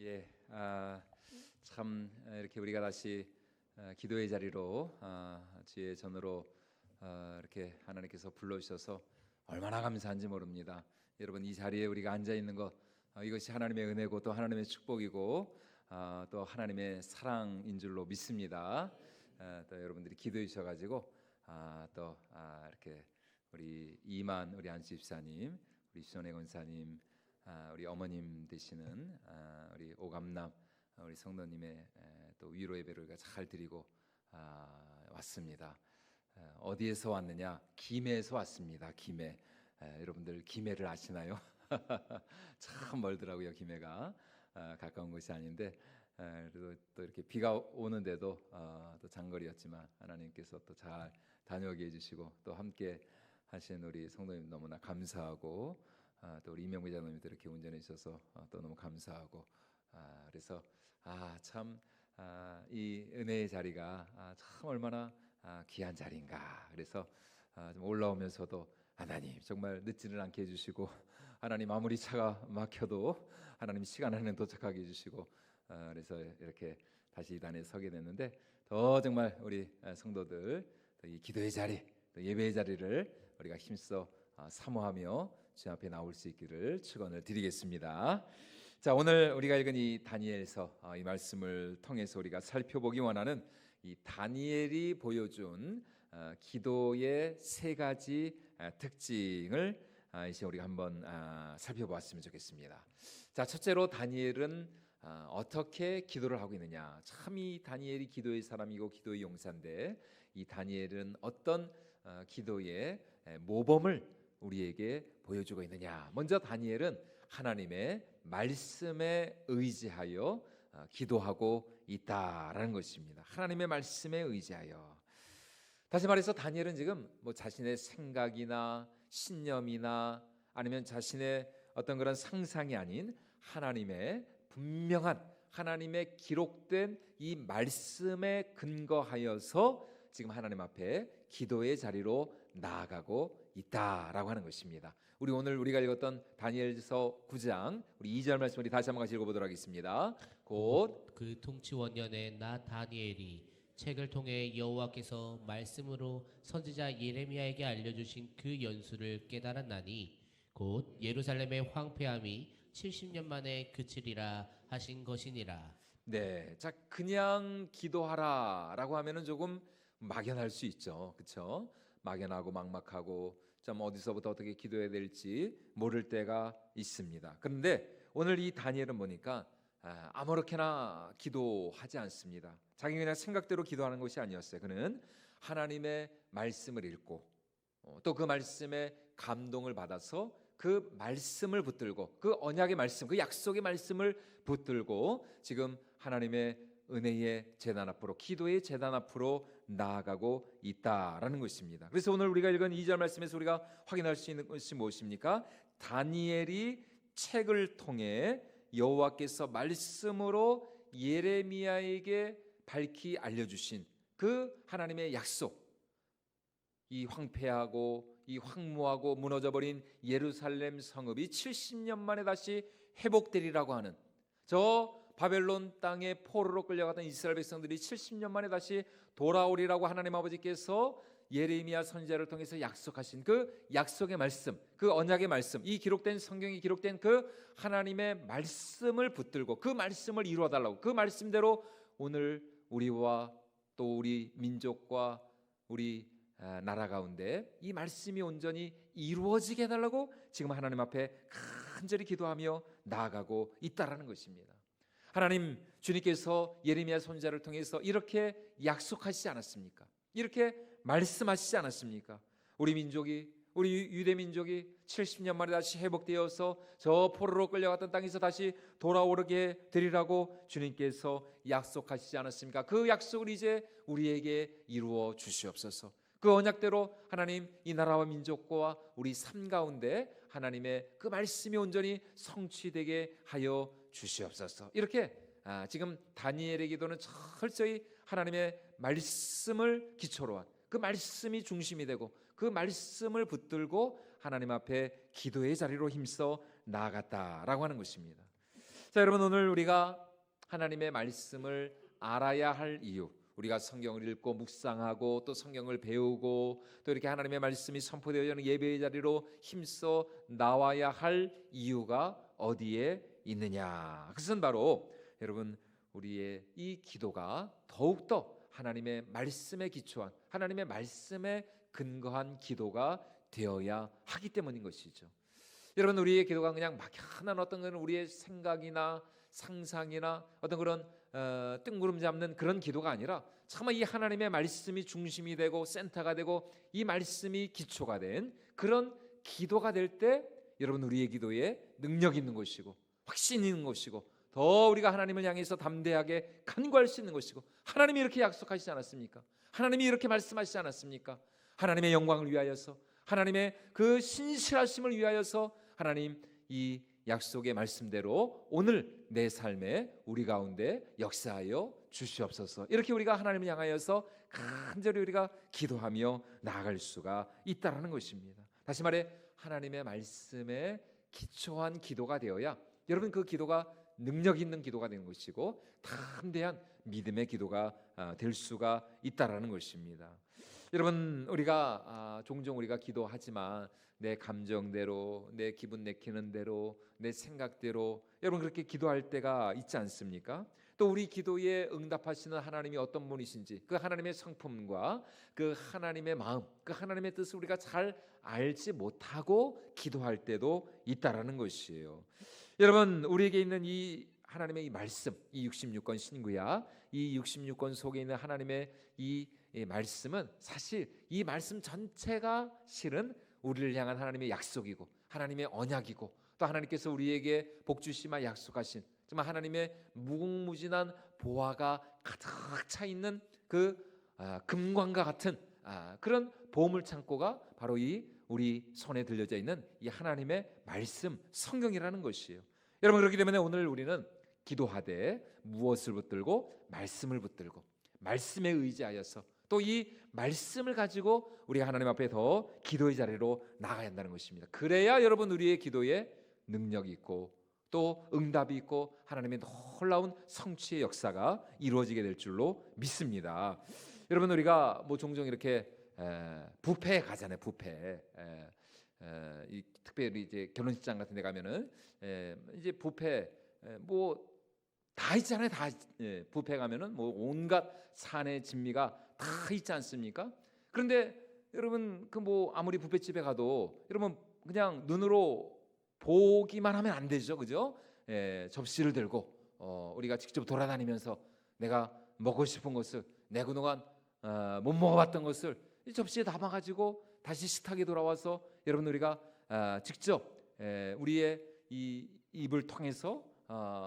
예, 참 이렇게 우리가 다시 기도의 자리로 주의 전으로 이렇게 하나님께서 불러주셔서 얼마나 감사한지 모릅니다. 여러분, 이 자리에 우리가 앉아 있는 것, 이것이 하나님의 은혜고 또 하나님의 축복이고 또 하나님의 사랑인 줄로 믿습니다. 또 여러분들이 기도해 주셔가지고 이렇게 우리 이만 우리 안수 집사님, 우리 시원의 권사님, 우리 어머님 되시는 우리 오감남 우리 성도님의 또 위로 예배를 잘 드리고 왔습니다. 어디에서 왔느냐? 김해에서 왔습니다. 김해. 여러분들 김해를 아시나요? 참 멀더라고요. 김해가 가까운 곳이 아닌데 그래도 또 이렇게 비가 오는데도 또 장거리였지만 하나님께서 또 잘 다녀오게 해주시고 또 함께 하신 우리 성도님 너무나 감사하고 또 우리 이명구 장로님도 이렇게 운전해 주셔서 또 너무 감사하고 그래서 참 이 은혜의 자리가 참 얼마나 귀한 자리인가. 그래서 좀 올라오면서도 하나님 정말 늦지는 않게 해주시고 하나님 아무리 차가 막혀도 하나님 시간 안에 도착하게 해주시고 그래서 이렇게 다시 이 단에 서게 됐는데 더 정말 우리 성도들 이 기도의 자리, 또 예배의 자리를 우리가 힘써 사모하며 주 앞에 나올 수 있기를 축원을 드리겠습니다. 자, 오늘 우리가 읽은 이 다니엘서 이 말씀을 통해서 우리가 살펴보기 원하는 이 다니엘이 보여준 기도의 세 가지 특징을 이제 우리가 한번 살펴보았으면 좋겠습니다. 자, 첫째로 다니엘은 어떻게 기도를 하고 있느냐. 참 이 다니엘이 기도의 사람이고 기도의 용사인데 이 다니엘은 어떤 기도의 모범을 우리에게 보여주고 있느냐. 먼저 다니엘은 하나님의 말씀에 의지하여 기도하고 있다라는 것입니다. 하나님의 말씀에 의지하여. 다시 말해서 다니엘은 지금 뭐 자신의 생각이나 신념이나 아니면 자신의 어떤 그런 상상이 아닌 하나님의 분명한 하나님의 기록된 이 말씀에 근거하여서 지금 하나님 앞에 기도의 자리로 나아가고 있다라고 하는 것입니다. 우리 오늘 우리가 읽었던 다니엘서 9장 우리 2절 말씀 우리 다시 한번 같이 읽어보도록 하겠습니다. 곧 그 통치 원년에 나 다니엘이 책을 통해 여호와께서 말씀으로 선지자 예레미야에게 알려주신 그 연수를 깨달았나니 곧 예루살렘의 황폐함이 70년 만에 그치리라 하신 것이니라. 네, 자 그냥 기도하라라고 하면은 조금 막연할 수 있죠, 그렇죠? 막연하고 막막하고 좀 어디서부터 어떻게 기도해야 될지 모를 때가 있습니다. 그런데 오늘 이 다니엘은 보니까 아무렇게나 기도하지 않습니다. 자기 그냥 생각대로 기도하는 것이 아니었어요. 그는 하나님의 말씀을 읽고 또 그 말씀에 감동을 받아서 그 말씀을 붙들고 그 언약의 말씀, 그 약속의 말씀을 붙들고 지금 하나님의 은혜의 제단 앞으로 기도의 제단 앞으로 나아가고 있다라는 것입니다. 그래서 오늘 우리가 읽은 2절 말씀에서 우리가 확인할 수 있는 것이 무엇입니까? 다니엘이 책을 통해 여호와께서 말씀으로 예레미야에게 밝히 알려주신 그 하나님의 약속, 이 황폐하고 이 황무하고 무너져버린 예루살렘 성읍이 70년 만에 다시 회복되리라고 하는 저 바벨론 땅에 포로로 끌려갔던 이스라엘 백성들이 70년 만에 다시 돌아오리라고 하나님 아버지께서 예레미야 선지자를 통해서 약속하신 그 약속의 말씀, 그 언약의 말씀, 이 기록된 성경이 기록된 그 하나님의 말씀을 붙들고 그 말씀을 이루어달라고 그 말씀대로 오늘 우리와 또 우리 민족과 우리 나라 가운데 이 말씀이 온전히 이루어지게 해달라고 지금 하나님 앞에 간절히 기도하며 나아가고 있다라는 것입니다. 하나님 주님께서 예레미야 선지자를 통해서 이렇게 약속하시지 않았습니까? 이렇게 말씀하시지 않았습니까? 우리 민족이 우리 유대 민족이 70년 만에 다시 회복되어서 저 포로로 끌려갔던 땅에서 다시 돌아오게 되리라고 주님께서 약속하시지 않았습니까? 그 약속을 이제 우리에게 이루어 주시옵소서. 그 언약대로 하나님 이 나라와 민족과 우리 삶 가운데 하나님의 그 말씀이 온전히 성취되게 하여 주시옵소서. 이렇게 지금 다니엘의 기도는 철저히 하나님의 말씀을 기초로 한 그 말씀이 중심이 되고 그 말씀을 붙들고 하나님 앞에 기도의 자리로 힘써 나아갔다라고 하는 것입니다. 자, 여러분, 오늘 우리가 하나님의 말씀을 알아야 할 이유, 우리가 성경을 읽고 묵상하고 또 성경을 배우고 또 이렇게 하나님의 말씀이 선포되어 있는 예배의 자리로 힘써 나와야 할 이유가 어디에 있느냐? 그것은 바로 여러분, 우리의 이 기도가 더욱더 하나님의 말씀에 기초한, 하나님의 말씀에 근거한 기도가 되어야 하기 때문인 것이죠. 여러분, 우리의 기도가 그냥 막연한 어떤 그런 우리의 생각이나 상상이나 어떤 그런 뜬구름 잡는 그런 기도가 아니라 정말 이 하나님의 말씀이 중심이 되고 센터가 되고 이 말씀이 기초가 된 그런 기도가 될 때 여러분, 우리의 기도에 능력 있는 것이고 확신 있는 것이고 더 우리가 하나님을 향해서 담대하게 간구할 수 있는 것이고, 하나님이 이렇게 약속하시지 않았습니까? 하나님이 이렇게 말씀하시지 않았습니까? 하나님의 영광을 위하여서, 하나님의 그 신실하심을 위하여서 하나님 이 약속의 말씀대로 오늘 내 삶에 우리 가운데 역사하여 주시옵소서. 이렇게 우리가 하나님을 향하여서 간절히 우리가 기도하며 나아갈 수가 있다라는 것입니다. 다시 말해, 하나님의 말씀에 기초한 기도가 되어야 여러분, 그 기도가 능력 있는 기도가 되는 것이고 담대한 믿음의 기도가 될 수가 있다라는 것입니다. 여러분, 우리가 종종 우리가 기도하지만 내 감정대로, 내 기분 내키는 대로, 내 생각대로 여러분 그렇게 기도할 때가 있지 않습니까? 또 우리 기도에 응답하시는 하나님이 어떤 분이신지, 그 하나님의 성품과 그 하나님의 마음, 그 하나님의 뜻을 우리가 잘 알지 못하고 기도할 때도 있다라는 것이에요. 여러분, 우리에게 있는 이 하나님의 이 말씀, 이 66권 신구약, 이 66권 속에 있는 하나님의 이 말씀은 사실 이 말씀 전체가 실은 우리를 향한 하나님의 약속이고 하나님의 언약이고 또 하나님께서 우리에게 복 주시마 약속하신 정말 하나님의 무궁무진한 보화가 가득 차 있는 그 금광과 같은 그런 보물 창고가 바로 이 우리 손에 들려져 있는 이 하나님의 말씀 성경이라는 것이에요. 여러분, 그렇기 때문에 오늘 우리는 기도하되 무엇을 붙들고 말씀을 붙들고 말씀에 의지하여서 또 이 말씀을 가지고 우리가 하나님 앞에 더 기도의 자리로 나가야 한다는 것입니다. 그래야 여러분, 우리의 기도에 능력이 있고 또 응답이 있고 하나님의 놀라운 성취의 역사가 이루어지게 될 줄로 믿습니다. 여러분, 우리가 뭐 종종 이렇게 뷔페에 가잖아요. 뷔페. 특별히 이제 결혼식장 같은 데 가면은 이제 뷔페 뭐 다 있잖아요. 다 뷔페 가면은 뭐 온갖 산의 진미가 다 있지 않습니까? 그런데 여러분, 그 뭐 아무리 뷔페집에 가도 여러분 그냥 눈으로 보기만 하면 안 되죠, 그죠? 접시를 들고 우리가 직접 돌아다니면서 내가 먹고 싶은 것을, 내 그동안 못 먹어봤던 것을 이 접시에 담아가지고 다시 식탁에 돌아와서 여러분, 우리가 직접 우리의 이 입을 통해서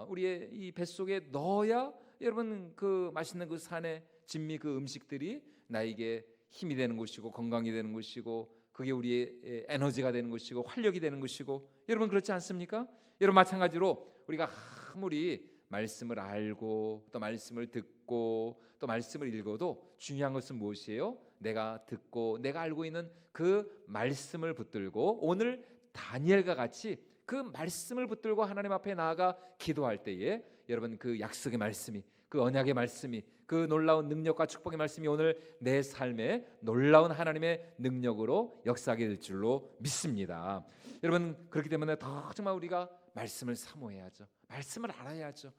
우리의 이 뱃속에 넣어야 여러분, 그 맛있는 그 산의 진미 그 음식들이 나에게 힘이 되는 것이고 건강이 되는 것이고 그게 우리의 에너지가 되는 것이고 활력이 되는 것이고, 여러분 그렇지 않습니까? 여러분, 마찬가지로 우리가 아무리 말씀을 알고 또 말씀을 듣고 또 말씀을 읽어도 중요한 것은 무엇이에요? 내가 듣고 내가 알고 있는 그 말씀을 붙들고 오늘 다니엘과 같이 그 말씀을 붙들고 하나님 앞에 나아가 기도할 때에 여러분, 그 약속의 말씀이, 그 언약의 말씀이, 그 놀라운 능력과 축복의 말씀이 오늘 내 삶에 놀라운 하나님의 능력으로 역사하게 될 줄로 믿습니다. 여러분, 그렇기 때문에 더 정말 우리가 말씀을 사모해야죠. 말씀을 알아야죠.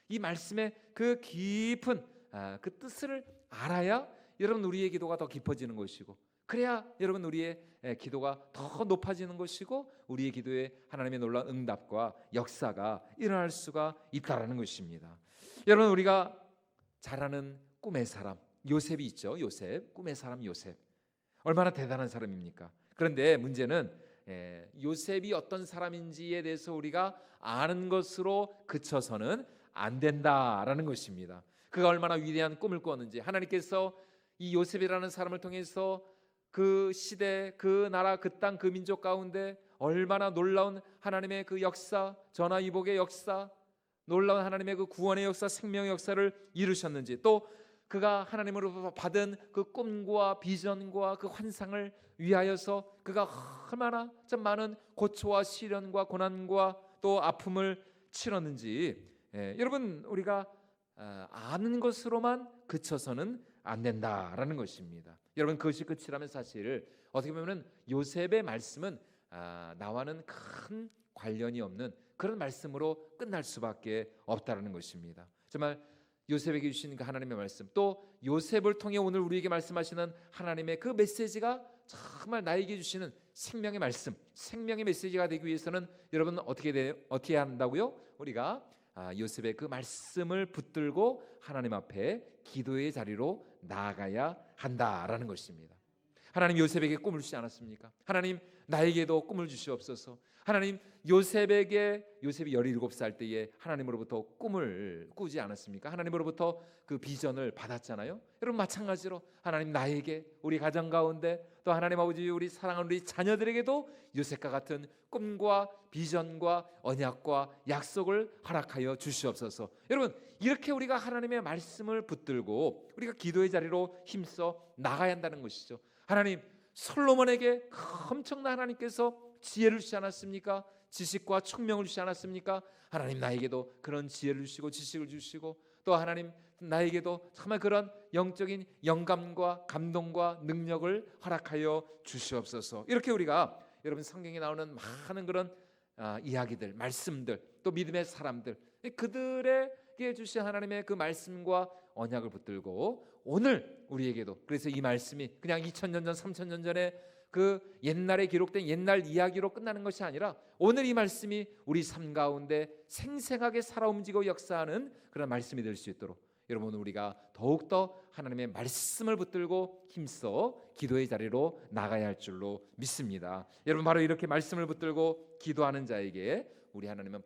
이 말씀의 그 깊은 그 뜻을 알아야 여러분, 우리의 기도가 더 깊어지는 것이고 그래야 여러분, 우리의 기도가 더 높아지는 것이고 우리의 기도에 하나님의 놀라운 응답과 역사가 일어날 수가 있다라는 것입니다. 여러분, 우리가 잘 아는 꿈의 사람 요셉이 있죠. 요셉, 꿈의 사람 요셉, 얼마나 대단한 사람입니까? 그런데 문제는 요셉이 어떤 사람인지에 대해서 우리가 아는 것으로 그쳐서는 안 된다라는 것입니다. 그가 얼마나 위대한 꿈을 꾸었는지, 하나님께서 이 요셉이라는 사람을 통해서 그 시대, 그 나라, 그 땅, 그 민족 가운데 얼마나 놀라운 하나님의 그 역사, 전화위복의 역사, 놀라운 하나님의 그 구원의 역사, 생명의 역사를 이루셨는지, 또 그가 하나님으로부터 받은 그 꿈과 비전과 그 환상을 위하여서 그가 얼마나 참 많은 고초와 시련과 고난과 또 아픔을 치렀는지 여러분 우리가 아는 것으로만 그쳐서는 안 된다라는 것입니다. 여러분 그것이 끝이라면 사실 어떻게 보면 요셉의 말씀은 나와는 큰 관련이 없는 그런 말씀으로 끝날 수밖에 없다라는 것입니다. 정말 요셉에게 주신 그 하나님의 말씀, 또 요셉을 통해 오늘 우리에게 말씀하시는 하나님의 그 메시지가 정말 나에게 주시는 생명의 말씀, 생명의 메시지가 되기 위해서는 여러분 어떻게 한다고요? 우리가 요셉의 그 말씀을 붙들고 하나님 앞에 기도의 자리로 나아가야 한다라는 것입니다. 하나님 요셉에게 꿈을 주지 않았습니까? 하나님 나에게도 꿈을 주시옵소서. 하나님 요셉이 17살 때에 하나님으로부터 꿈을 꾸지 않았습니까? 하나님으로부터 그 비전을 받았잖아요. 여러분 마찬가지로 하나님 나에게, 우리 가정 가운데, 또 하나님 아버지 우리 사랑하는 우리 자녀들에게도 요셉과 같은 꿈과 비전과 언약과 약속을 허락하여 주시옵소서. 여러분 이렇게 우리가 하나님의 말씀을 붙들고 우리가 기도의 자리로 힘써 나가야 한다는 것이죠. 하나님 솔로몬에게 엄청난 하나님께서 지혜를 주지 않았습니까? 지식과 총명을 주지 않았습니까? 하나님 나에게도 그런 지혜를 주시고 지식을 주시고, 또 하나님 나에게도 정말 그런 영적인 영감과 감동과 능력을 허락하여 주시옵소서. 이렇게 우리가 여러분 성경에 나오는 많은 그런 이야기들, 말씀들, 또 믿음의 사람들, 그들에게 주신 하나님의 그 말씀과 언약을 붙들고 오늘 우리에게도, 그래서 이 말씀이 그냥 2000년 전 3000년 전에 그 옛날에 기록된 옛날 이야기로 끝나는 것이 아니라 오늘 이 말씀이 우리 삶 가운데 생생하게 살아 움직이고 역사하는 그런 말씀이 될 수 있도록 여러분 우리가 더욱더 하나님의 말씀을 붙들고 힘써 기도의 자리로 나가야 할 줄로 믿습니다. 여러분 바로 이렇게 말씀을 붙들고 기도하는 자에게 우리 하나님은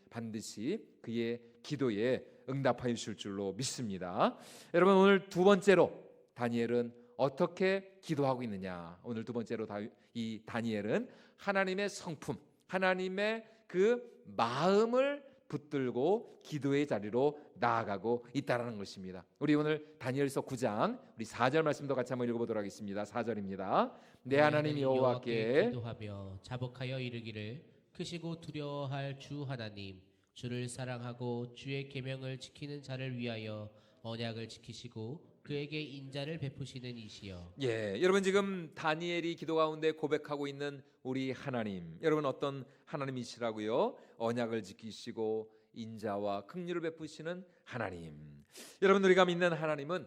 반드시 그의 기도에 응답하여 주실 줄로 믿습니다. 여러분 오늘 두 번째로 다니엘은 어떻게 기도하고 있느냐? 오늘 두 번째로 이 다니엘은 하나님의 성품, 하나님의 그 마음을 붙들고 기도의 자리로 나아가고 있다라는 것입니다. 우리 오늘 다니엘서 9장 우리 4절 말씀도 같이 한번 읽어보도록 하겠습니다. 4절입니다. 내 하나님 여호와께 기도하며 자복하여 이르기를 크시고 두려워할 주 하나님, 주를 사랑하고 주의 계명을 지키는 자를 위하여 언약을 지키시고 그에게 인자를 베푸시는 이시여. 여러분 지금 다니엘이 기도 가운데 고백하고 있는 우리 하나님, 여러분 어떤 하나님이시라고요? 언약을 지키시고 인자와 긍휼을 베푸시는 하나님. 여러분 우리가 믿는 하나님은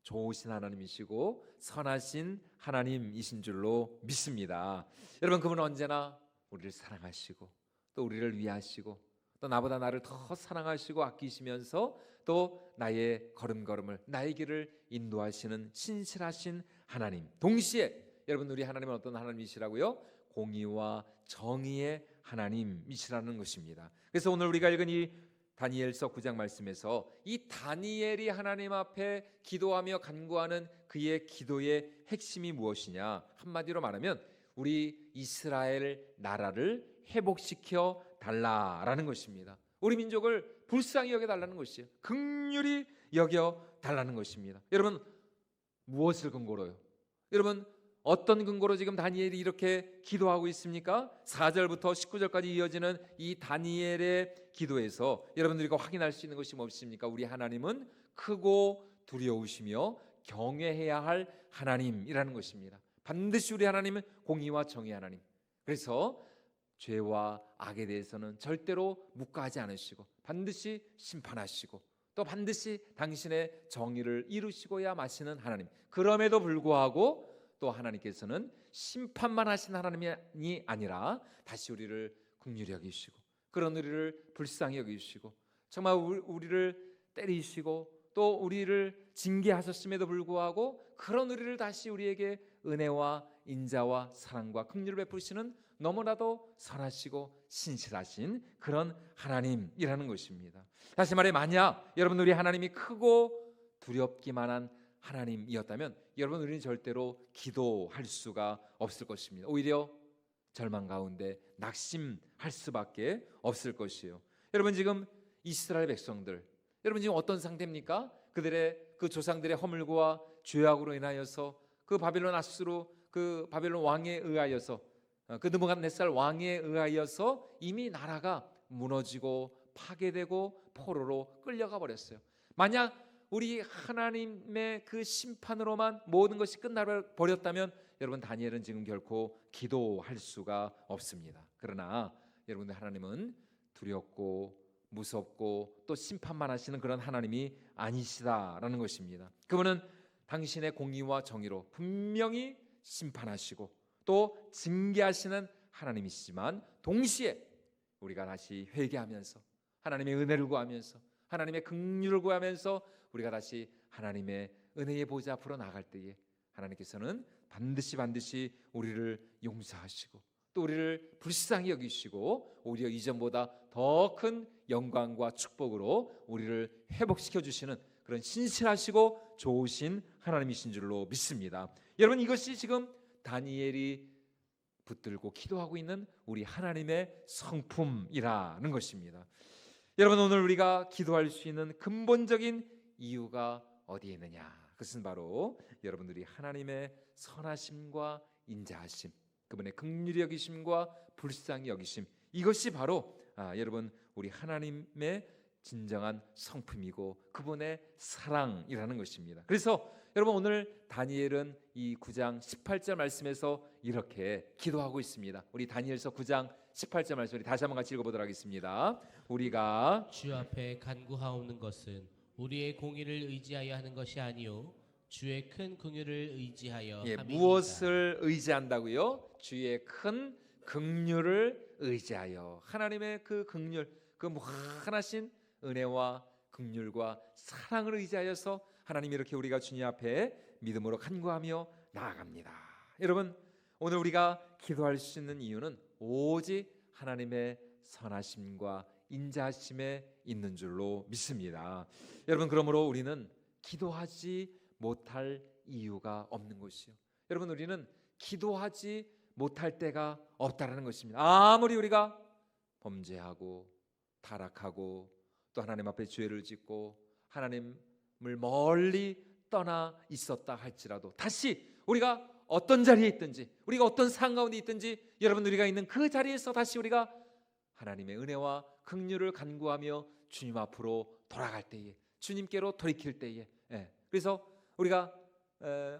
좋으신 하나님이시고 선하신 하나님이신 줄로 믿습니다. 여러분 그분은 언제나 우리를 사랑하시고 또 우리를 위하시고 또 나보다 나를 더 사랑하시고 아끼시면서 또 나의 걸음걸음을, 나의 길을 인도하시는 신실하신 하나님. 동시에 여러분 우리 하나님은 어떤 하나님이시라고요? 공의와 정의의 하나님이시라는 것입니다. 그래서 오늘 우리가 읽은 이 다니엘서 9장 말씀에서 이 다니엘이 하나님 앞에 기도하며 간구하는 그의 기도의 핵심이 무엇이냐? 한마디로 말하면 우리 이스라엘 나라를 회복시켜 달라라는 것입니다. 우리 민족을 불쌍히 여겨 달라는 것이에요. 긍휼히 여겨 달라는 것입니다. 여러분 무엇을 근거로요? 여러분 어떤 근거로 지금 다니엘이 이렇게 기도하고 있습니까? 4절부터 19절까지 이어지는 이 다니엘의 기도에서 여러분들이 확인할 수 있는 것이 무엇입니까? 우리 하나님은 크고 두려우시며 경외해야 할 하나님이라는 것입니다. 반드시 우리 하나님은 공의와 정의의 하나님. 그래서 죄와 악에 대해서는 절대로 묵과하지 않으시고 반드시 심판하시고 또 반드시 당신의 정의를 이루시고야 마시는 하나님. 그럼에도 불구하고 또 하나님께서는 심판만 하신 하나님이 아니라 다시 우리를 긍휼히 여기시고 그런 우리를 불쌍히 여기시고 정말 우리를 때리시고 또 우리를 징계하셨음에도 불구하고 그런 우리를 다시 우리에게 은혜와 인자와 사랑과 긍휼을 베푸시는 너무나도 선하시고 신실하신 그런 하나님이라는 것입니다. 다시 말해 만약 여러분 우리 하나님이 크고 두렵기만 한 하나님이었다면 여러분 우리는 절대로 기도할 수가 없을 것입니다. 오히려 절망 가운데 낙심할 수밖에 없을 것이에요. 여러분 지금 이스라엘 백성들 여러분 지금 어떤 상태입니까? 그들의 그 조상들의 허물과 죄악으로 인하여서 그 바빌론 아수르 그 바빌론 왕에 의하여서 그 느부갓네살 왕에 의하여서 이미 나라가 무너지고 파괴되고 포로로 끌려가 버렸어요. 만약 우리 하나님의 그 심판으로만 모든 것이 끝나버렸다면 여러분 다니엘은 지금 결코 기도할 수가 없습니다. 그러나 여러분들 하나님은 두렵고 무섭고 또 심판만 하시는 그런 하나님이 아니시다라는 것입니다. 그분은 당신의 공의와 정의로 분명히 심판하시고 또 징계하시는 하나님이시지만 동시에 우리가 다시 회개하면서 하나님의 은혜를 구하면서 하나님의 긍휼을 구하면서 우리가 다시 하나님의 은혜의 보좌 앞으로 나갈 때에 하나님께서는 반드시 우리를 용서하시고 또 우리를 불쌍히 여기시고 오히려 이전보다 더 큰 영광과 축복으로 우리를 회복시켜 주시는 그런 신실하시고 좋으신 하나님이신 줄로 믿습니다. 여러분 이것이 지금 다니엘이 붙들고 기도하고 있는 우리 하나님의 성품이라는 것입니다. 여러분 오늘 우리가 기도할 수 있는 근본적인 이유가 어디에 있느냐? 그것은 바로 여러분들이 하나님의 선하심과 인자하심, 그분의 긍휼히 여기심과 불쌍히 여기심, 이것이 바로 여러분 우리 하나님의 진정한 성품이고 그분의 사랑이라는 것입니다. 그래서 여러분 오늘 다니엘은 이 9장 18절 말씀에서 이렇게 기도하고 있습니다. 우리 다니엘서 9장 18절 말씀 우리 다시 한번 같이 읽어보도록 하겠습니다. 우리가 주 앞에 간구하옵는 것은 우리의 공의를 의지하여 하는 것이 아니요 주의 큰 긍휼을 의지하여 함이니이다. 무엇을 의지한다고요? 주의 큰 긍휼을 의지하여 하나님의 그 긍휼, 그 무한하신 은혜와 긍휼과 사랑을 의지하여서 하나님 이렇게 우리가 주님 앞에 믿음으로 간구하며 나아갑니다. 여러분 오늘 우리가 기도할 수 있는 이유는 오직 하나님의 선하심과 인자하심에 있는 줄로 믿습니다. 여러분 그러므로 우리는 기도하지 못할 이유가 없는 것이요. 여러분 우리는 기도하지 못할 때가 없다라는 것입니다. 아무리 우리가 범죄하고 타락하고 또 하나님 앞에 죄를 짓고 하나님을 멀리 떠나 있었다 할지라도 다시 우리가 어떤 자리에 있든지 우리가 어떤 상황 가운데 있든지 여러분 우리가 있는 그 자리에서 다시 우리가 하나님의 은혜와 긍휼을 간구하며 주님 앞으로 돌아갈 때에 주님께로 돌이킬 때에 그래서 우리가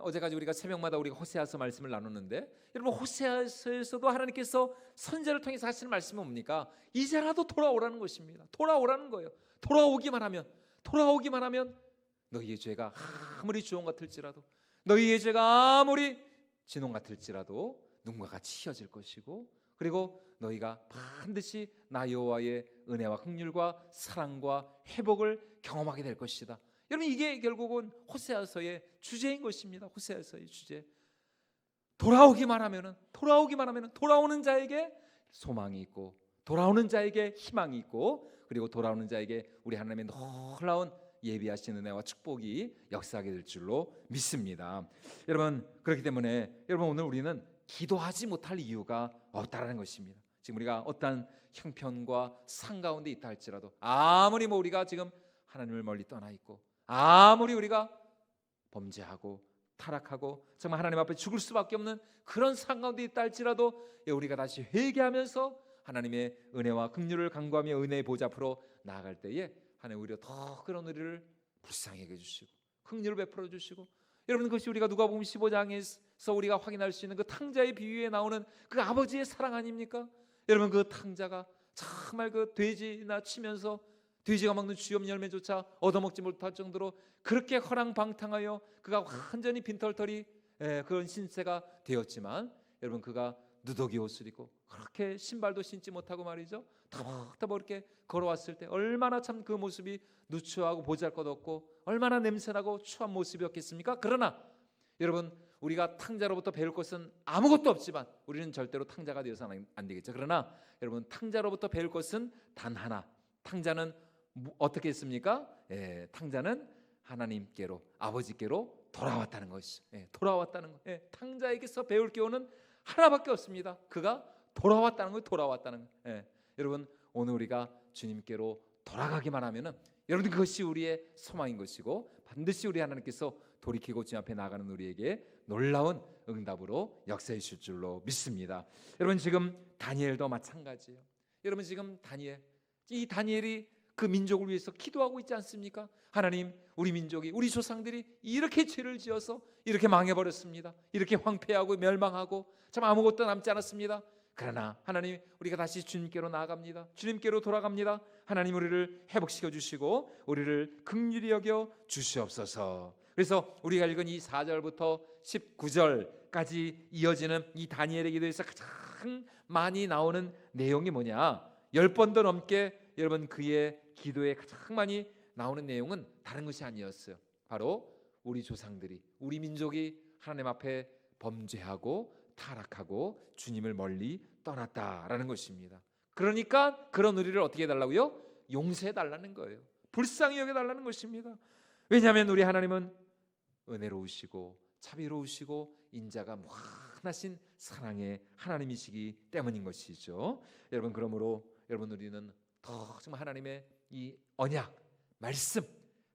어제까지 우리가 새벽마다 우리가 호세아서 말씀을 나눴는데 여러분 호세아서에서도 하나님께서 선지자를 통해서 하시는 말씀은 뭡니까? 이제라도 돌아오라는 것입니다. 돌아오라는 거예요. 돌아오기만 하면 너희의 죄가 아무리 주홍 같을지라도 너희의 죄가 아무리 진홍 같을지라도 눈과 같이 희어질 것이고 그리고 너희가 반드시 나 여호와의 은혜와 긍휼과 사랑과 회복을 경험하게 될 것이다. 여러분 이게 결국은 호세아서의 주제인 것입니다. 호세아서의 주제. 돌아오기만 하면은 돌아오는 자에게 소망이 있고 돌아오는 자에게 희망이 있고 그리고 돌아오는 자에게 우리 하나님의 놀라운 예비하신 은혜와 축복이 역사하게 될 줄로 믿습니다. 여러분 그렇기 때문에 여러분 오늘 우리는 기도하지 못할 이유가 없다라는 것입니다. 지금 우리가 어떠한 형편과 상 가운데 있다 할지라도 아무리 우리가 지금 하나님을 멀리 떠나 있고 아무리 우리가 범죄하고 타락하고 정말 하나님 앞에 죽을 수밖에 없는 그런 상황 가운데 있다 할지라도 우리가 다시 회개하면서 하나님의 은혜와 긍휼을 간구하며 은혜의 보좌 앞으로 나아갈 때에 하나님 오히려 더 그런 우리를 불쌍히 여겨주시고 긍휼을 베풀어 주시고 여러분 그것이 우리가 누가복음 15장에서 우리가 확인할 수 있는 그 탕자의 비유에 나오는 그 아버지의 사랑 아닙니까? 여러분 그 탕자가 정말 그 돼지나 치면서 돼지가 먹는 주염 열매조차 얻어먹지 못할 정도로 그렇게 허랑방탕하여 그가 완전히 빈털터리 그런 신세가 되었지만 여러분 그가 누더기 옷을 입고 그렇게 신발도 신지 못하고 말이죠 터벅터벅 이렇게 걸어왔을 때 얼마나 참 그 모습이 누추하고 보잘것없고 얼마나 냄새나고 추한 모습이었겠습니까? 그러나 여러분 우리가 탕자로부터 배울 것은 아무것도 없지만 우리는 절대로 탕자가 되어서는 안 되겠죠. 그러나 여러분 탕자로부터 배울 것은 단 하나. 탕자는 어떻게 했습니까? 탕자는 하나님께로 아버지께로 돌아왔다는 것이 돌아왔다는 것. 탕자에게서 배울 교훈은 하나밖에 없습니다. 그가 돌아왔다는 거예요. 돌아왔다는 거. 여러분 오늘 우리가 주님께로 돌아가기만 하면은 여러분 그것이 우리의 소망인 것이고 반드시 우리 하나님께서 돌이키고 주님 앞에 나가는 우리에게 놀라운 응답으로 역사해 주실 줄로 믿습니다. 여러분 지금 다니엘도 마찬가지예요. 여러분 지금 다니엘 이 다니엘이 그 민족을 위해서 기도하고 있지 않습니까? 하나님, 우리 민족이, 우리 조상들이 이렇게 죄를 지어서 이렇게 망해버렸습니다. 이렇게 황폐하고 멸망하고 참 아무것도 남지 않았습니다. 그러나 하나님, 우리가 다시 주님께로 나아갑니다. 주님께로 돌아갑니다. 하나님, 우리를 회복시켜 주시고 우리를 긍휼히 여겨 주시옵소서. 그래서 우리가 읽은 이 4절부터 19절까지 이어지는 이 다니엘의 기도에서 가장 많이 나오는 내용이 뭐냐? 10번도 넘게 여러분 그의 기도에 가장 많이 나오는 내용은 다른 것이 아니었어요. 바로 우리 조상들이, 우리 민족이 하나님 앞에 범죄하고 타락하고 주님을 멀리 떠났다라는 것입니다. 그러니까 그런 우리를 어떻게 해달라고요? 용서해달라는 거예요. 불쌍히 여겨달라는 것입니다. 왜냐하면 우리 하나님은 은혜로우시고 자비로우시고 인자가 무한하신 사랑의 하나님이시기 때문인 것이죠. 여러분, 그러므로 여러분, 우리는 더 정말 하나님의 이 언약, 말씀,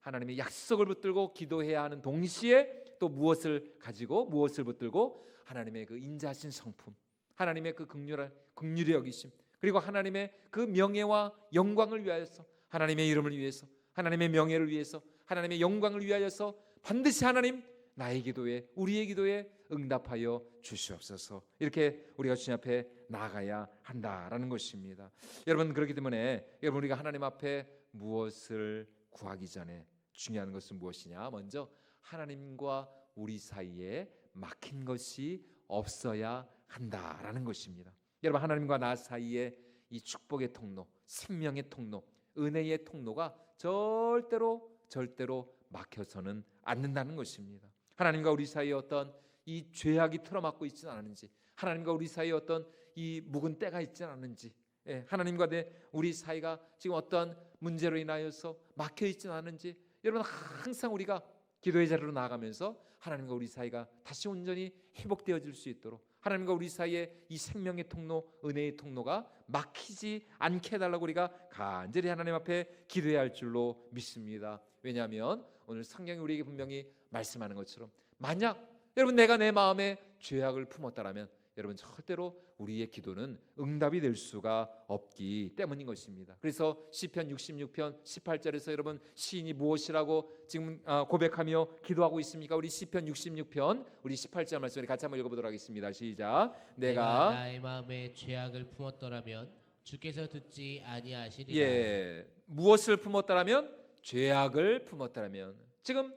하나님의 약속을 붙들고 기도해야 하는 동시에 또 무엇을 가지고 무엇을 붙들고 하나님의 그 인자하신 성품, 하나님의 그 긍휼히 여기심, 그리고 하나님의 그 명예와 영광을 위하여서, 하나님의 이름을 위해서, 하나님의 명예를 위해서, 하나님의 영광을 위하여서 반드시 하나님, 나의 기도에, 우리의 기도에 응답하여 주시옵소서. 이렇게 우리가 주님 앞에 나아가야 한다라는 것입니다. 여러분, 그렇기 때문에 여러분, 우리가 하나님 앞에 무엇을 구하기 전에 중요한 것은 무엇이냐? 먼저 하나님과 우리 사이에 막힌 것이 없어야 한다라는 것입니다. 여러분, 하나님과 나 사이에 이 축복의 통로, 생명의 통로, 은혜의 통로가 절대로 막혀서는 않는다는 것입니다. 하나님과 우리 사이에 어떤 이 죄악이 틀어막고 있지는 않은지, 하나님과 우리 사이에 어떤 이 묵은 때가 있지는 않은지, 하나님과 우리 사이가 지금 어떤 문제로 인하여서 막혀 있지는 않은지, 여러분, 항상 우리가 기도의 자리로 나아가면서 하나님과 우리 사이가 다시 온전히 회복되어질 수 있도록 하나님과 우리 사이에 이 생명의 통로, 은혜의 통로가 막히지 않게 해달라고 우리가 간절히 하나님 앞에 기도해야 할 줄로 믿습니다. 왜냐하면 오늘 성경이 우리에게 분명히 말씀하는 것처럼, 만약 여러분 내가 내 마음에 죄악을 품었다라면 여러분, 절대로 우리의 기도는 응답이 될 수가 없기 때문인 것입니다. 그래서 시편 66편 18절에서 여러분, 시인이 무엇이라고 지금 고백하며 기도하고 있습니까? 우리 시편 66편 우리 18절 말씀을 같이 한번 읽어보도록 하겠습니다. 시작. 내가 나의 마음에 죄악을 품었더라면 주께서 듣지 아니하시리라. 무엇을 품었다라면? 죄악을 품었다라면, 지금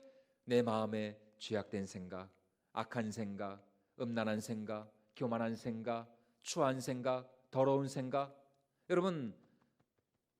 내 마음에 죄악된 생각, 악한 생각, 음란한 생각, 교만한 생각, 추한 생각, 더러운 생각, 여러분,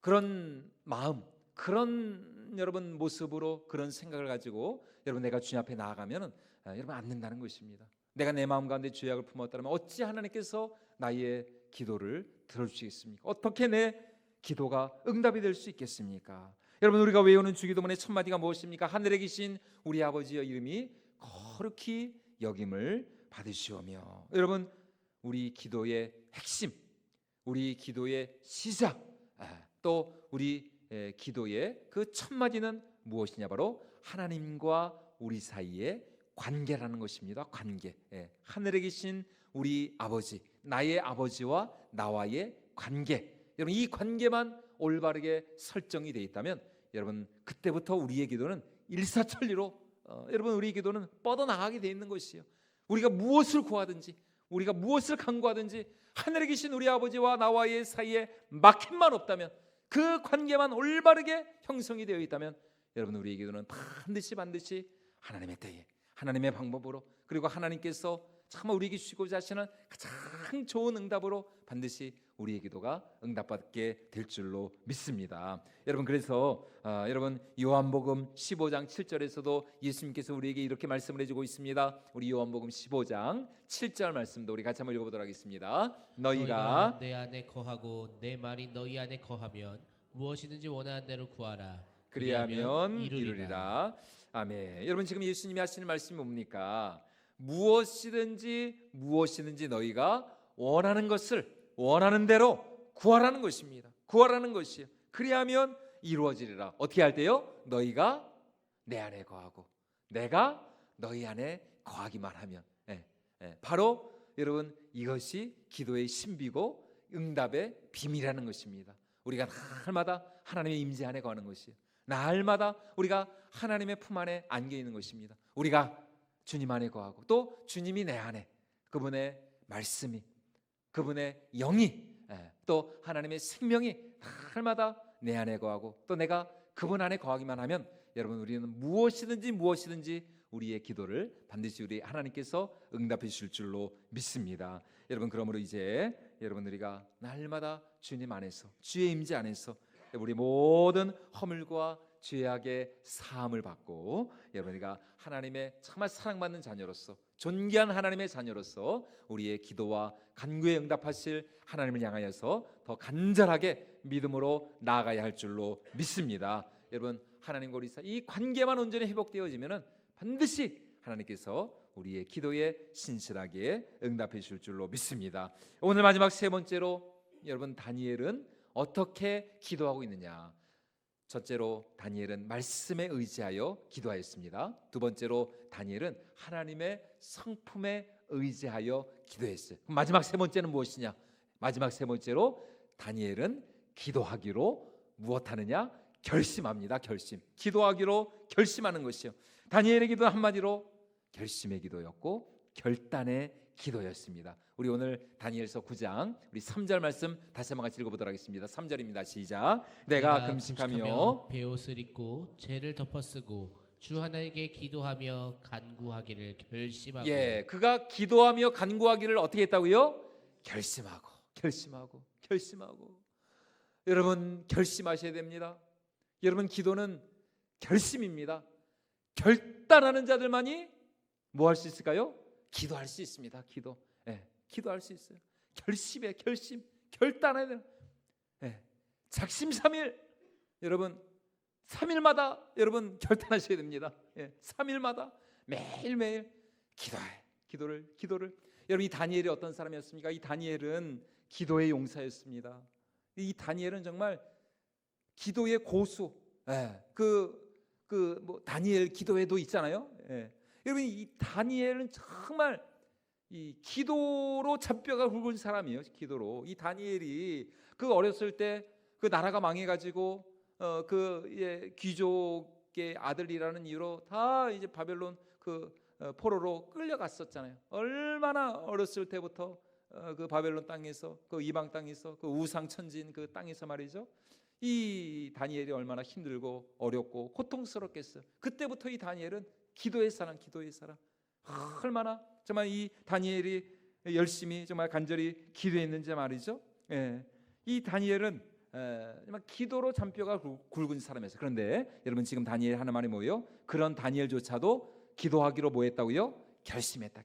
그런 마음, 그런 여러분 모습으로 그런 생각을 가지고 여러분 내가 주님 앞에 나아가면 여러분 안 된다는 것입니다. 내가 내 마음 가운데 죄악을 품었다면 어찌 하나님께서 나의 기도를 들어주시겠습니까? 어떻게 내 기도가 응답이 될 수 있겠습니까? 여러분, 우리가 외우는 주기도문의 첫 마디가 무엇입니까? 하늘에 계신 우리 아버지의 이름이 거룩히 여김을 받으시오며. 여러분, 우리 기도의 핵심, 우리 기도의 시작, 또 우리 기도의 그 첫 마디는 무엇이냐? 바로 하나님과 우리 사이의 관계라는 것입니다. 관계. 하늘에 계신 우리 아버지, 나의 아버지와 나와의 관계. 여러분, 이 관계만 올바르게 설정이 되어 있다면 여러분, 그때부터 우리의 기도는 일사천리로 여러분, 우리의 기도는 뻗어나가게 되어 있는 것이요. 우리가 무엇을 구하든지, 우리가 무엇을 간구하든지 하늘에 계신 우리 아버지와 나와의 사이에 막힘만 없다면, 그 관계만 올바르게 형성이 되어 있다면 여러분, 우리의 기도는 반드시 하나님의 때에, 하나님의 방법으로, 그리고 하나님께서 정말 우리에게 주시고자 하시는 가장 좋은 응답으로 반드시 우리의 기도가 응답받게 될 줄로 믿습니다. 여러분, 그래서 여러분, 요한복음 15장 7절에서도 예수님께서 우리에게 이렇게 말씀을 해주고 있습니다. 우리 요한복음 15장 7절 말씀도 우리 같이 한번 읽어보도록 하겠습니다. 너희가 내 안에 거하고 내 말이 너희 안에 거하면 무엇이든지 원하는 대로 구하라. 그리하면 이루리라. 아멘. 여러분, 지금 예수님이 하시는 말씀이 뭡니까? 무엇이든지 너희가 원하는 것을 원하는 대로 구하라는 것입니다. 구하라는 것이요. 그리하면 이루어지리라. 어떻게 할 때요? 너희가 내 안에 거하고 내가 너희 안에 거하기만 하면. 바로 여러분, 이것이 기도의 신비고 응답의 비밀이라는 것입니다. 우리가 날마다 하나님의 임재 안에 거하는 것이에요. 날마다 우리가 하나님의 품 안에 안겨 있는 것입니다. 우리가 주님 안에 거하고 또 주님이 내 안에, 그분의 말씀이, 그분의 영이, 또 하나님의 생명이 날마다 내 안에 거하고 또 내가 그분 안에 거하기만 하면 여러분, 우리는 무엇이든지 우리의 기도를 반드시 우리 하나님께서 응답해 주실 줄로 믿습니다. 여러분, 그러므로 이제 여러분, 우리가 날마다 주님 안에서, 주의 임재 안에서 우리 모든 허물과 죄악의 사함을 받고 여러분, 우리가 하나님의 정말 사랑받는 자녀로서, 존귀한 하나님의 자녀로서 우리의 기도와 간구에 응답하실 하나님을 향하여서 더 간절하게 믿음으로 나아가야 할 줄로 믿습니다. 여러분, 하나님과 우리 사이 이 관계만 온전히 회복되어지면은 반드시 하나님께서 우리의 기도에 신실하게 응답해 주실 줄로 믿습니다. 오늘 마지막 세 번째로, 여러분, 다니엘은 어떻게 기도하고 있느냐? 첫째로 다니엘은 말씀에 의지하여 기도하였습니다. 두 번째로 다니엘은 하나님의 성품에 의지하여 기도했어요. 그럼 마지막 세 번째는 무엇이냐? 마지막 세 번째로 다니엘은 기도하기로 무엇하느냐? 결심합니다. 결심. 기도하기로 결심하는 것이요. 다니엘의 기도는 한마디로 결심의 기도였고 결단의 기도였습니다. 우리 오늘 다니엘서 9장 우리 3절 말씀 다시 한번 같이 읽어보도록 하겠습니다. 3절입니다. 시작. 내가 금식하며 베옷을 입고 죄를 덮어쓰고 주 하나님께 기도하며 간구하기를 결심하고. 그가 기도하며 간구하기를 어떻게 했다고요? 결심하고. 여러분, 결심하셔야 됩니다. 여러분, 기도는 결심입니다. 결단하는 자들만이 뭐 할 수 있을까요? 기도할 수 있습니다. 기도할 수 있어요. 결심, 결단해야 돼요. 작심삼일, 여러분 3일마다 여러분 결단하셔야 됩니다. 3일마다 매일매일 기도를. 여러분, 이 다니엘이 어떤 사람이었습니까? 이 다니엘은 기도의 용사였습니다. 이 다니엘은 정말 기도의 고수. 뭐 다니엘 기도회도 있잖아요. 여러분, 이 다니엘은 정말 이 기도로 잔뼈가 굵은 사람이에요. 기도로. 이 다니엘이 그 어렸을 때 그 나라가 망해가지고 귀족의 아들이라는 이유로 다 이제 바벨론 포로로 끌려갔었잖아요. 얼마나 어렸을 때부터 그 바벨론 땅에서, 그 이방 땅에서, 그 우상 천지인 그 땅에서 말이죠. 이 다니엘이 얼마나 힘들고 어렵고 고통스럽겠어요. 그때부터 이 다니엘은 기도의 사람. 얼마나 정말 이 다니엘이 열심히 정말 간절히 기도했는지 말이죠. 이 다니엘은 정말 기도로 잔뼈가 굵은 사람이었어요. 그런데 여러분, 지금 다니엘 하는 말이 뭐예요? 그런 다니엘조차도 기도하기로 뭐 했다고요? 결심했다.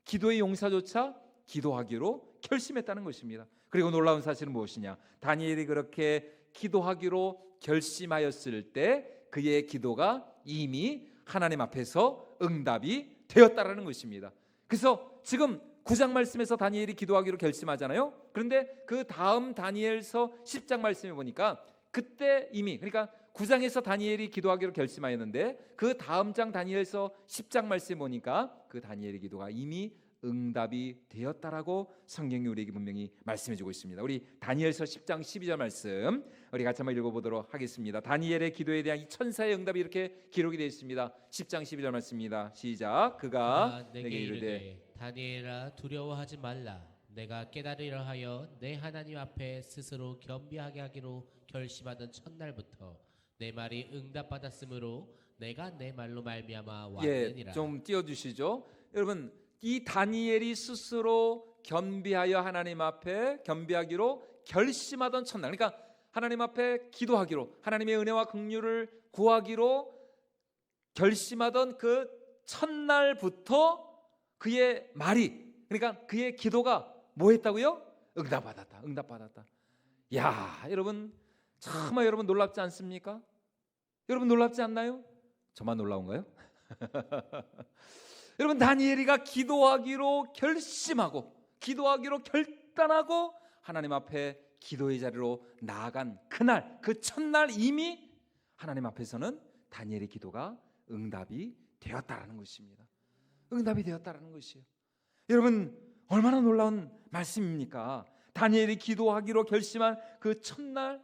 기도의 용사조차 기도하기로 결심했다는 것입니다. 그리고 놀라운 사실은 무엇이냐? 다니엘이 그렇게 기도하기로 결심하였을 때 그의 기도가 이미 하나님 앞에서 응답이 되었다라는 것입니다. 그래서 지금 9장 말씀에서 다니엘이 기도하기로 결심하잖아요. 그런데 그 다음 다니엘서 10장 말씀에 보니까 그때 이미, 그러니까 9장에서 다니엘이 기도하기로 결심하였는데 그 다음 장 다니엘서 10장 말씀에 보니까 그 다니엘의 기도가 이미 응답이 되었다라고 성경이 우리에게 분명히 말씀해주고 있습니다. 우리 다니엘서 10장 12절 말씀 우리 같이 한번 읽어보도록 하겠습니다. 다니엘의 기도에 대한 이 천사의 응답이 이렇게 기록이 되어 있습니다. 10장 12절 말씀입니다. 시작. 그가 내게 이르되 다니엘아, 두려워하지 말라. 내가 깨달으려 하여 내 하나님 앞에 스스로 겸비하게 하기로 결심하던 첫날부터 내 말이 응답받았으므로 내가 내 말로 말미암아 왔느니라. 좀 띄워주시죠. 여러분, 이 다니엘이 스스로 겸비하여 하나님 앞에 겸비하기로 결심하던 첫날, 그러니까 하나님 앞에 기도하기로, 하나님의 은혜와 긍휼을 구하기로 결심하던 그 첫날부터 그의 말이, 그러니까 그의 기도가 뭐 했다고요? 응답받았다. 야, 여러분, 정말 여러분 놀랍지 않습니까? 여러분 놀랍지 않나요? 저만 놀라운가요? 여러분, 다니엘이가 기도하기로 결심하고 기도하기로 결단하고 하나님 앞에 기도의 자리로 나아간 그날, 그 첫날 이미 하나님 앞에서는 다니엘의 기도가 응답이 되었다라는 것입니다. 응답이 되었다라는 것이에요. 여러분, 얼마나 놀라운 말씀입니까? 다니엘이 기도하기로 결심한 그 첫날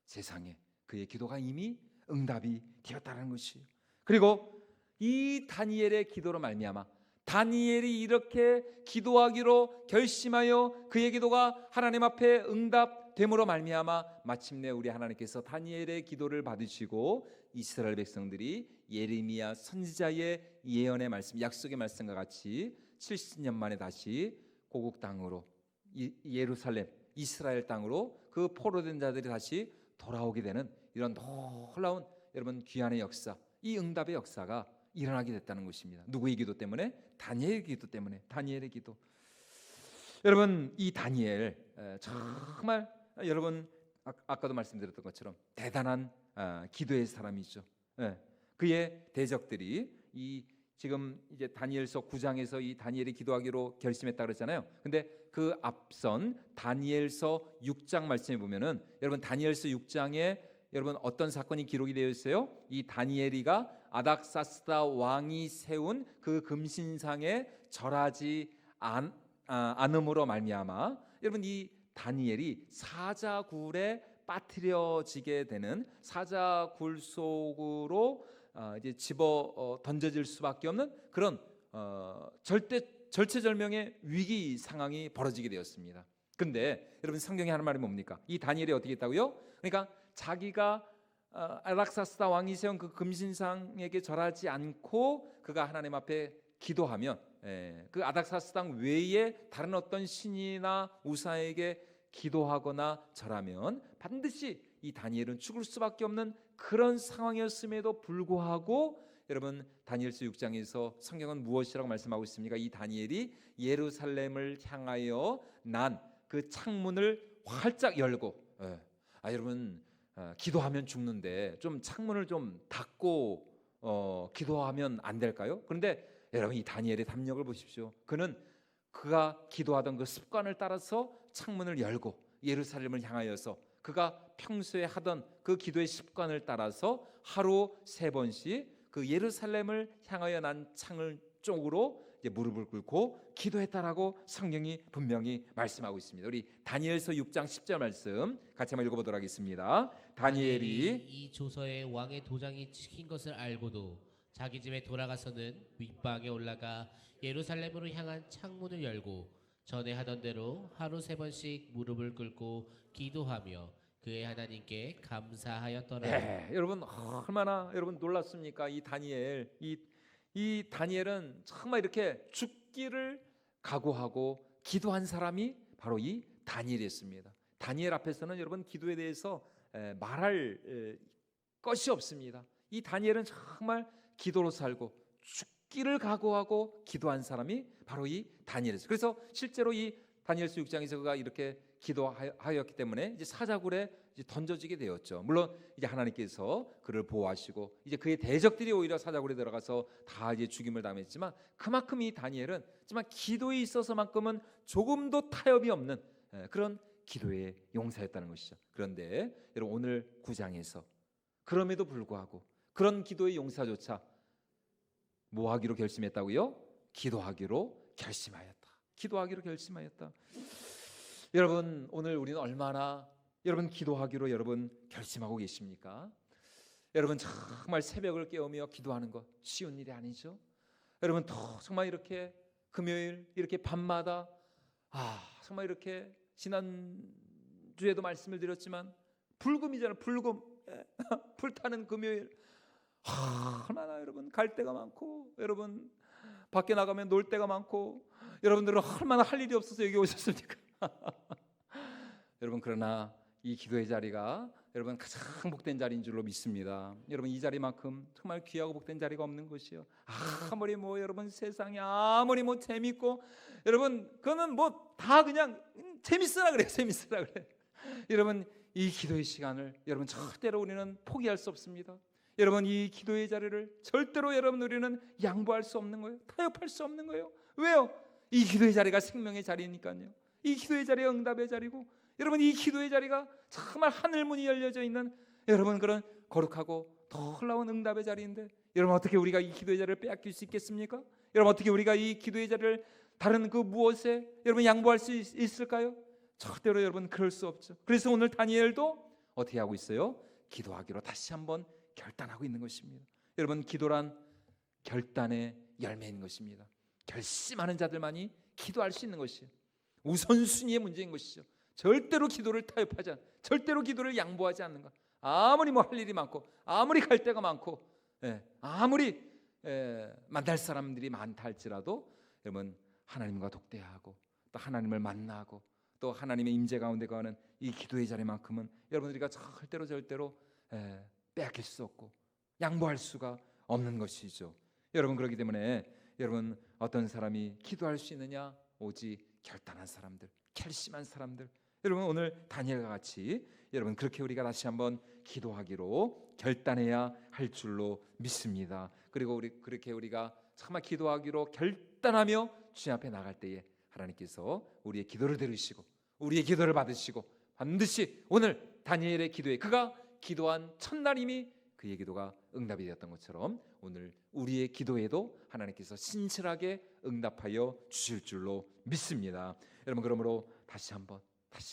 세상에 그의 기도가 이미 응답이 되었다는 것이에요. 그리고 이 다니엘의 기도로 말미암아 다니엘이 이렇게 기도하기로 결심하여 그의 기도가 하나님 앞에 응답됨으로 말미암아 마침내 우리 하나님께서 다니엘의 기도를 받으시고 이스라엘 백성들이 예레미야 선지자의 예언의 말씀, 약속의 말씀과 같이 70년 만에 다시 고국 땅으로 예루살렘, 이스라엘 땅으로 그 포로된 자들이 다시 돌아오게 되는 이런 놀라운 여러분 귀한의 역사, 이 응답의 역사가 일어나게 됐다는 것입니다. 누구의 기도 때문에? 다니엘의 기도 때문에. 다니엘의 기도. 여러분 이 다니엘 정말 여러분 아까도 말씀드렸던 것처럼 대단한 기도의 사람이죠. 그의 대적들이 이 지금 이제 다니엘서 9장에서 이 다니엘이 기도하기로 결심했다 그랬잖아요. 근데 그 앞선 다니엘서 6장 말씀해 보면은 여러분 다니엘서 6장에 여러분 어떤 사건이 기록이 되어 있어요? 이 다니엘이가 아닥사스다 왕이 세운 그 금신상에 절하지 않음으로 말미암아 여러분 이 다니엘이 사자굴에 빠뜨려지게 되는 사자굴 속으로 이제 집어 던져질 수밖에 없는 그런 절체절명의 위기 상황이 벌어지게 되었습니다. 근데 여러분 성경에 하는 말이 뭡니까? 이 다니엘이 어떻게 했다고요? 그러니까 자기가 아닥사스다 왕이 세운 그 금신상에게 절하지 않고 그가 하나님 앞에 기도하면 그 아닥사스다 외에 다른 어떤 신이나 우사에게 기도하거나 절하면 반드시 이 다니엘은 죽을 수밖에 없는 그런 상황이었음에도 불구하고 여러분 다니엘서 6장에서 성경은 무엇이라고 말씀하고 있습니까? 이 다니엘이 예루살렘을 향하여 난 그 창문을 활짝 열고 여러분 기도하면 죽는데 좀 창문을 좀 닫고 기도하면 안 될까요? 그런데 여러분 이 다니엘의 담력을 보십시오. 그가 기도하던 그 습관을 따라서 창문을 열고 예루살렘을 향하여서 그가 평소에 하던 그 기도의 습관을 따라서 하루 3번씩 그 예루살렘을 향하여 난 창을 쪽으로 이제 무릎을 꿇고 기도했다라고 성경이 분명히 말씀하고 있습니다. 우리 다니엘서 6장 10절 말씀 같이 한번 읽어보도록 하겠습니다. 다니엘이 이 조서에 왕의 도장이 찍힌 것을 알고도 자기 집에 돌아가서는 윗방에 올라가 예루살렘으로 향한 창문을 열고 전에 하던 대로 하루 3번씩 무릎을 꿇고 기도하며 그의 하나님께 감사하였더라. 여러분 얼마나 여러분 놀랐습니까? 이 다니엘, 이 다니엘은 정말 이렇게 죽기를 각오하고 기도한 사람이 바로 이 다니엘이었습니다. 다니엘 앞에서는 여러분 기도에 대해서 말할 것이 없습니다. 이 다니엘은 정말 기도로 살고 죽기를 각오하고 기도한 사람이 바로 이 다니엘이었어요. 그래서 실제로 이 다니엘서 6장에서 그가 이렇게 기도하였기 때문에 이제 사자굴에 이제 던져지게 되었죠. 물론 이제 하나님께서 그를 보호하시고 이제 그의 대적들이 오히려 사자굴에 들어가서 다 이제 죽임을 당했지만 그만큼 이 다니엘은 정말 기도에 있어서만큼은 조금도 타협이 없는 그런 기도의 용사였다는 것이죠. 그런데 여러분 오늘 9장에서 그럼에도 불구하고 그런 기도의 용사조차 뭐 하기로 결심했다고요? 기도하기로 결심하였다. 기도하기로 결심하였다. 여러분 오늘 우리는 얼마나 여러분 기도하기로 여러분 결심하고 계십니까? 여러분 정말 새벽을 깨우며 기도하는 것 쉬운 일이 아니죠. 여러분 정말 이렇게 금요일 이렇게 밤마다 정말 이렇게 지난주에도 말씀을 드렸지만 불금이잖아요. 불금 불타는 금요일 얼마나 여러분 갈 데가 많고 여러분 밖에 나가면 놀 데가 많고 여러분들은 얼마나 할 일이 없어서 여기 오셨습니까? 여러분 그러나 이 기도의 자리가 여러분 가장 복된 자리인 줄로 믿습니다. 여러분 이 자리만큼 정말 귀하고 복된 자리가 없는 것이요. 아무리 뭐 여러분 세상이 아무리 뭐 재밌고 여러분 그거는 뭐 다 그냥 재밌으라 그래요. 재밌으라 그래. 여러분 이 기도의 시간을 여러분 절대로 우리는 포기할 수 없습니다. 여러분 이 기도의 자리를 절대로 여러분 우리는 양보할 수 없는 거예요. 타협할 수 없는 거예요. 왜요? 이 기도의 자리가 생명의 자리니까요. 이 기도의 자리가 응답의 자리고 여러분 이 기도의 자리가 정말 하늘 문이 열려져 있는 여러분 그런 거룩하고 놀라운 응답의 자리인데 여러분 어떻게 우리가 이 기도의 자리를 빼앗길 수 있겠습니까? 여러분 어떻게 우리가 이 기도의 자리를 다른 그 무엇에 여러분 양보할 수 있을까요? 절대로 여러분 그럴 수 없죠. 그래서 오늘 다니엘도 어떻게 하고 있어요? 기도하기로 다시 한번 결단하고 있는 것입니다. 여러분, 기도란 결단의 열매인 것입니다. 결심하는 자들만이 기도할 수 있는 것이에요. 우선순위의 문제인 것이죠. 절대로 기도를 타협하지 않는, 절대로 기도를 양보하지 않는 것. 아무리 뭐 할 일이 많고, 아무리 갈 데가 많고, 아무리 만날 사람들이 많다 할지라도 여러분, 하나님과 독대하고 또 하나님을 만나고 또 하나님의 임재 가운데 거하는 이 기도의 자리만큼은 여러분들이가 절대로 빼앗길 수 없고 양보할 수가 없는 것이죠. 여러분, 그렇기 때문에 여러분, 어떤 사람이 기도할 수 있느냐? 오직 결단한 사람들, 결심한 사람들. 여러분, 오늘 다니엘과 같이 여러분 그렇게 우리가 다시 한번 기도하기로 결단해야 할 줄로 믿습니다. 그리고 그렇게 우리가 정말 기도하기로 결단하며 주님 앞에 나갈 때에 하나님께서 우리의 기도를 들으시고 우리의 기도를 받으시고 반드시 오늘 다니엘의 기도에 그가 기도한 첫날임이 그의 기도가 응답이 되었던 것처럼 오늘 우리의 기도에도 하나님께서 신실하게 응답하여 주실 줄로 믿습니다. 여러분, 그러므로 다시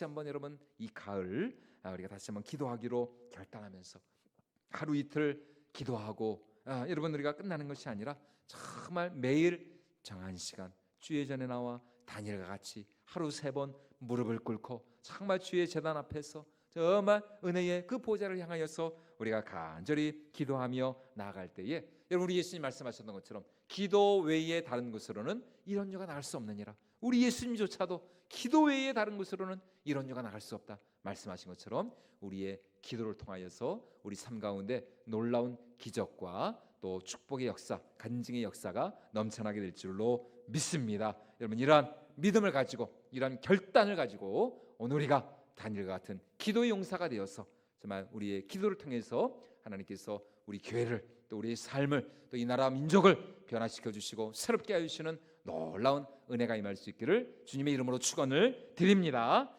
한번 여러분 이 가을 우리가 다시 한번 기도하기로 결단하면서 하루 이틀 기도하고 여러분 우리가 끝나는 것이 아니라 정말 매일 정한 시간 주의 전에 나와 다니엘과 같이 하루 3번 무릎을 꿇고 정말 주의 제단 앞에서 정말 은혜의 그 보좌를 향하여서 우리가 간절히 기도하며 나아갈 때에 여러분, 우리 예수님 말씀하셨던 것처럼 기도 외에 다른 곳으로는 이런 여가 나갈 수 없느니라. 우리 예수님조차도 기도 외에 다른 곳으로는 이런 여가 나갈 수 없다 말씀하신 것처럼 우리의 기도를 통하여서 우리 삶 가운데 놀라운 기적과 또 축복의 역사, 간증의 역사가 넘쳐나게 될 줄로 믿습니다. 여러분, 이러한 믿음을 가지고 이러한 결단을 가지고 오늘 우리가 다니엘과 같은 기도의 용사가 되어서 정말 우리의 기도를 통해서 하나님께서 우리 교회를 또 우리의 삶을 또 이 나라 민족을 변화시켜 주시고 새롭게 하여 주시는 놀라운 은혜가 임할 수 있기를 주님의 이름으로 축원을 드립니다.